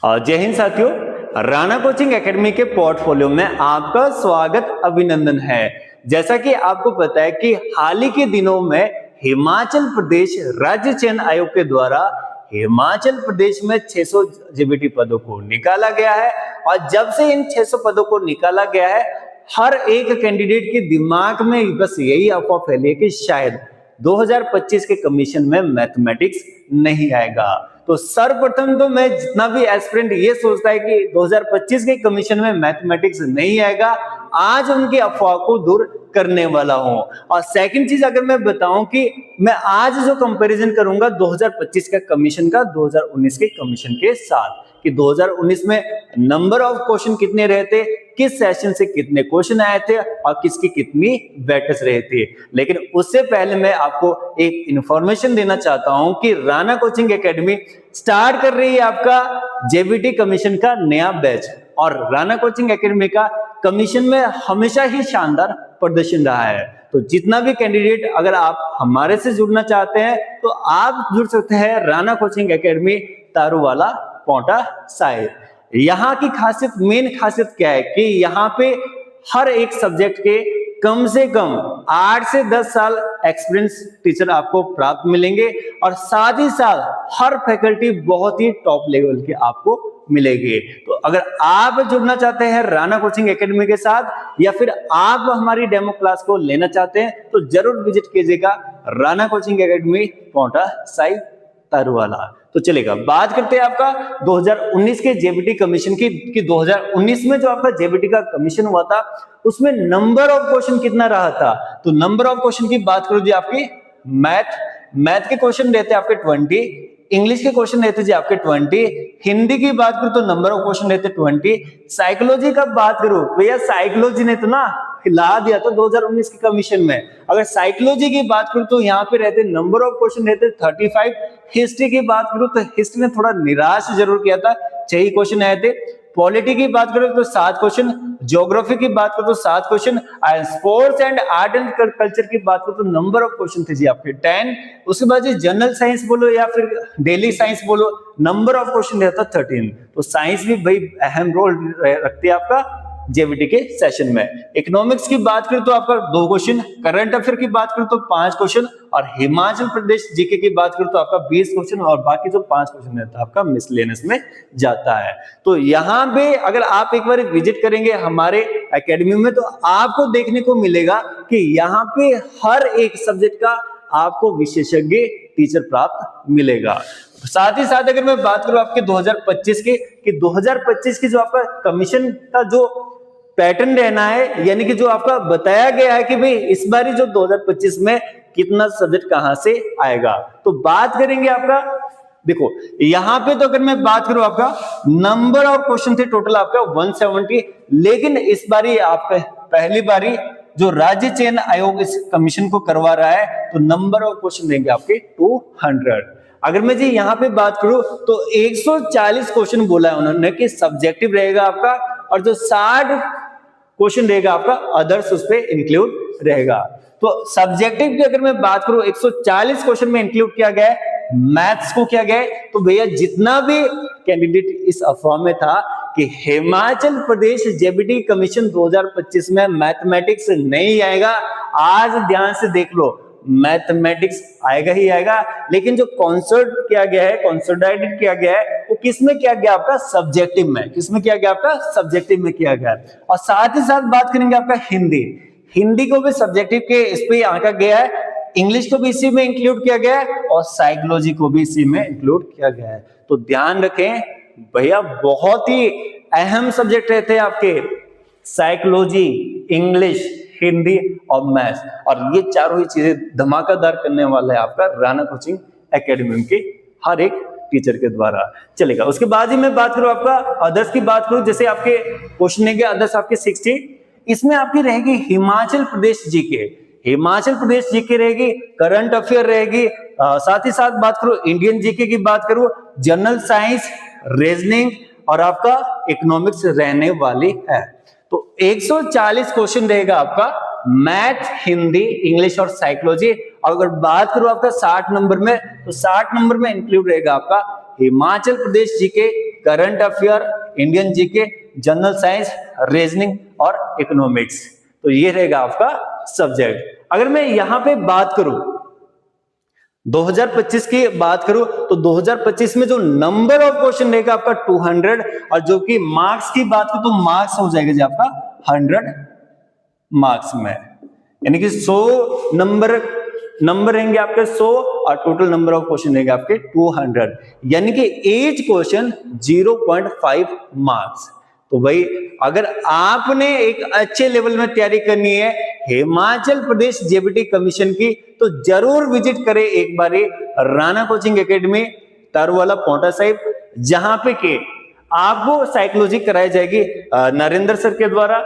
जय हिंद साथियों, Rana coaching academy के पोर्टफोलियो में आपका स्वागत अभिनंदन है। जैसा कि आपको पता है कि हाल ही के दिनों में हिमाचल प्रदेश राज्य चयन आयोग के द्वारा हिमाचल प्रदेश में 600 जेबीटी पदों को निकाला गया है और जब से इन 600 पदों को निकाला गया है, हर एक कैंडिडेट के दिमाग में बस यही अफवाह फैली है कि शायद 2025 के कमीशन में मैथमेटिक्स नहीं आएगा। तो सर्वप्रथम तो मैं जितना भी एस्पिरेंट ये सोचता है कि 2025 के कमीशन में मैथमेटिक्स नहीं आएगा, आज उनकी अफवाह को दूर करने वाला हूं। और सेकंड चीज अगर मैं बताऊं कि मैं आज जो कंपैरिजन करूंगा 2025 का कमीशन का 2019 के कमीशन के साथ, कि 2019 में नंबर ऑफ क्वेश्चन कितने रहे थे, किस सेशन से कितने क्वेश्चन आए थे और किसकी कितनी वेटेज रहे थे। लेकिन उससे पहले मैं आपको एक इंफॉर्मेशन देना चाहता हूं कि राणा कोचिंग एकेडमी स्टार्ट कर रही है आपका जेबीटी कमीशन का नया बैच, और राणा कोचिंग एकेडमी का कमीशन में हमेशा ही शानदार प्रदर्शन रहा है। तो जितना भी कैंडिडेट अगर आप हमारे से जुड़ना चाहते हैं तो आप जुड़ सकते हैं राणा कोचिंग एकेडमी तारूवाला पोंटा साहिब। यहाँ की खासियत, मेन खासियत क्या है कि यहाँ पे हर एक सब्जेक्ट के कम से कम 8 से 10 साल एक्सपीरियंस टीचर आपको प्राप्त मिलेंगे और साथ ही साथ हर फैकल्टी बहुत ही टॉप लेवल के आपको मिलेगी। तो अगर आप जुड़ना चाहते हैं राणा कोचिंग एकेडमी के साथ या फिर आप हमारी डेमो क्लास को लेना चाहते हैं तो जरूर विजिट कीजिएगा राणा कोचिंग एकेडमी पोंटा साहिब तारूवाला। तो चलेगा, बात करते हैं आपका 2019 के जेबीटी कमीशन की कि 2019 में जो आपका जेबीटी का कमीशन हुआ था उसमें नंबर ऑफ क्वेश्चन कितना रहा था। तो नंबर ऑफ क्वेश्चन की बात करो जी, आपकी मैथ के क्वेश्चन रहते हैं आपके 20, इंग्लिश के क्वेश्चन रहते जी आपके 20, हिंदी की बात करो तो नंबर ऑफ क्वेश्चन रहते 20, साइकोलॉजी का बात करो भैया साइकोलॉजी ने तो ना हिला दिया था 2019 के कमीशन में। अगर साइकोलॉजी की बात करूं तो यहाँ पे रहते नंबर ऑफ क्वेश्चन रहते 35, हिस्ट्री की बात करूं तो हिस्ट्री ने थोड़ा निराश जरूर किया था, 6 क्वेश्चन आए थे। पॉलिटी की बात करें तो 7 क्वेश्चन, ज्योग्राफी की बात करो तो 7 question, sports and art and culture की बात करो तो नंबर ऑफ क्वेश्चन थे जी आपके 10। उसके बाद जी जनरल साइंस बोलो या फिर डेली साइंस बोलो, नंबर ऑफ क्वेश्चन रहता 13। तो साइंस भी भाई अहम रोल रखती है आपका जेबीटी के सेशन में। इकोनॉमिक्स की बात करें तो आपका 2 क्वेश्चन, करंट अफेयर की बात करें तो 5 क्वेश्चन और हिमाचल प्रदेश जीके की बात करें तो आपका 20 क्वेश्चन और बाकी जो 5 क्वेश्चन रहता है आपका मिसलेनियस में जाता है। तो यहाँ पे अगर आप एक बार विजिट करेंगे हमारे एकेडमी में तो आपको देखने को मिलेगा कि यहाँ पे हर एक सब्जेक्ट का आपको विशेषज्ञ टीचर प्राप्त मिलेगा। साथ ही साथ अगर मैं बात करूं आपके 2025 के कि 2025 की जो आपका कमीशन का जो पैटर्न रहना है, यानी कि जो आपका बताया गया है कि भाई इस बार जो 2025 में कितना सब्जेक्ट कहां से आएगा। तो बात करेंगे आपका, देखो यहां पे तो अगर मैं बात करूं आपका नंबर ऑफ क्वेश्चन थे टोटल आपका 170, लेकिन इस बारी आपका पहली बारी जो राज्य चयन आयोग इस कमीशन को करवा रहा है तो नंबर ऑफ क्वेश्चन देंगे आपके 200। अगर मैं जी यहाँ पे बात करूं तो 140 क्वेश्चन बोला है उन्होंने कि सब्जेक्टिव रहेगा आपका, और जो 60 क्वेश्चन रहेगा आपका अदर्स उस पे इंक्लूड रहेगा। तो सब्जेक्टिव की अगर मैं बात करूं 140 क्वेश्चन में इंक्लूड किया गया है, मैथ्स को किया गया है। तो भैया जितना भी कैंडिडेट इस अफवाह में था कि हिमाचल प्रदेश जेबीटी कमीशन 2025 में मैथमेटिक्स नहीं आएगा, आज ध्यान से देख लो मैथमेटिक्स आएगा ही आएगा। लेकिन जो कॉन्सर्ट किया गया है, कंसोलिडेटेड किया गया है, वो किसमें किया गया आपका सब्जेक्टिव में, किसमें किया गया आपका सब्जेक्टिव में किया गया। और साथ ही साथ बात करेंगे आपका हिंदी को भी सब्जेक्टिव के इस पे आंका गया है, इंग्लिश को भी इसी में इंक्लूड किया गया है और साइकोलॉजी को भी इसी में इंक्लूड किया गया है। तो ध्यान रखें भैया, बहुत ही अहम सब्जेक्ट रहते हैं आपके साइकोलॉजी, इंग्लिश, हिंदी और मैथ्स, और ये चारों ही चीजें धमाकेदार करने वाला है आपका राणा कोचिंग एकेडमी के हर एक टीचर के द्वारा। चलेगा, उसके बाद ही मैं बात करूं आपका अदर्स की बात करूं, जैसे आपके क्वेश्चन है अदर्स आपके 60, इसमें आपकी रहेगी हिमाचल प्रदेश जीके, हिमाचल प्रदेश जीके रहेगी, करंट अफेयर रहेगी, साथ ही साथ बात करूं इंडियन जीके की बात करूं, जनरल साइंस, रीजनिंग और आपका इकोनॉमिक्स रहने वाली है। तो 140 क्वेश्चन रहेगा आपका मैथ, हिंदी, इंग्लिश और साइकोलॉजी। अगर बात करूं आपका 60 नंबर में तो 60 नंबर में इंक्लूड रहेगा आपका Himachal Pradesh GK, current affair, Indian GK, general science, reasoning और इकोनॉमिक्स। तो ये रहेगा आपका सब्जेक्ट। अगर मैं यहां पे बात करूं 2025 की बात करूं तो 2025 में जो नंबर ऑफ क्वेश्चन रहेगा आपका 200, और जो कि मार्क्स की बात करूं तो मार्क्स हो जाएगा जी आपका 100 मार्क्स में, यानी कि 100 नंबर रहेंगे आपके 100 और टोटल नंबर ऑफ क्वेश्चन रहेंगे आपके 200, यानी कि एच क्वेश्चन 0.5 मार्क्स। तो भाई अगर आपने एक अच्छे लेवल में तैयारी करनी है हिमाचल प्रदेश जेबीटी कमीशन की, तो जरूर विजिट करें एक बार राणा कोचिंग एकेडमी तारूवाला पोंटा साहिब, जहां पे के आपको साइकोलॉजी कराई जाएगी नरेंद्र सर के द्वारा।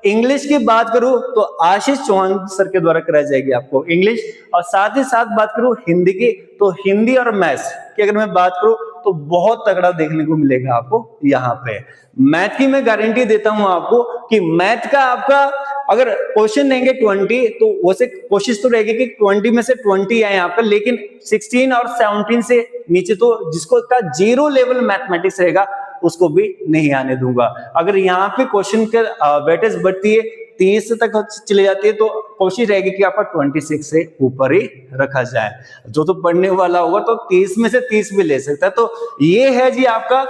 इंग्लिश की बात करूं तो आशीष चौहान सर के द्वारा कराई जाएगी आपको इंग्लिश, और साथ ही साथ बात करूं हिंदी की तो हिंदी और मैथ्स की अगर मैं बात करूं तो बहुत तगड़ा देखने को मिलेगा आपको यहाँ पे। मैथ की मैं गारंटी देता हूं आपको कि मैथ का आपका अगर क्वेश्चन रहेंगे 20 तो वैसे कोशिश तो रहेगी कि 20 में से 20 आए यहाँ पर, लेकिन 16 और 17 से नीचे तो जिसको का 0 लेवल मैथमेटिक्स रहेगा उसको भी नहीं आने दूंगा। अगर यहाँ पे क्वेश्चन के वेटेज बढ़ती है 30 तक चले जाती है तो कोशिश रहेगी कि आपका 26 से ऊपर ही रखा जाए। जो तो पढ़ने वाला होगा तो 30 में से 30 भी ले सकता है। तो ये है जी आपका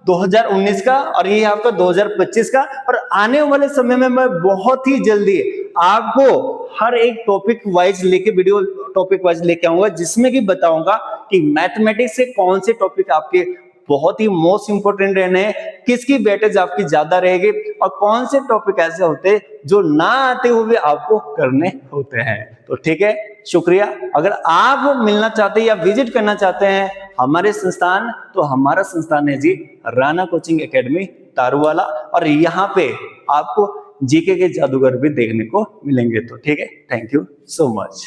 2019 का और ये आपका 2025 का, और आने वाले समय में मैं बहुत ही जल्दी आपको हर एक टॉपिक वाइज लेके वीडियो टॉपिक वाइज लेके आऊंगा, जिसमें कि बताऊंगा कि मैथमेटिक्स से कौन से टॉपिक आपके बहुत ही मोस्ट इंपोर्टेंट रहने हैं, किसकी वेटेज आपकी ज्यादा रहेगी और कौन से टॉपिक ऐसे होते हैं जो ना आते हुए आपको करने होते हैं। तो ठीक है, शुक्रिया। अगर आप मिलना चाहते हैं या विजिट करना चाहते हैं हमारे संस्थान, तो हमारा संस्थान है जी राणा कोचिंग एकेडमी तारूवाला, और यहाँ पे आपको जीके के जादूगर भी देखने को मिलेंगे। तो ठीक है, थैंक यू सो मच।